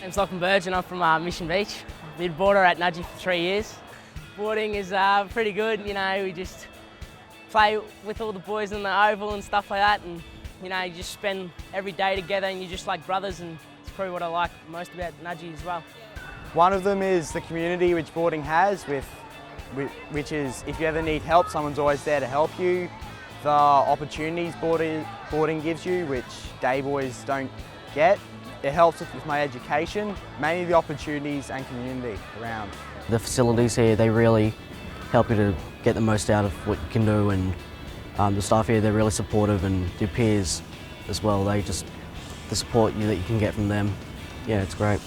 name's Lachlan Burge and I'm from Mission Beach. Been a boarder at Nudgee for 3 years. Boarding is pretty good, you know, we just play with all the boys in the oval and stuff like that, and you know, you just spend every day together and you're just like brothers, and it's probably what I like most about Nudgee as well. One of them is the community which boarding has, which is if you ever need help, someone's always there to help you. The opportunities boarding gives you, which day boys don't get. It helps with my education, mainly the opportunities and community around. The facilities here, they really help you to get the most out of what you can do, and the staff here, they're really supportive, and your peers as well, the support that you can get from them, yeah, it's great.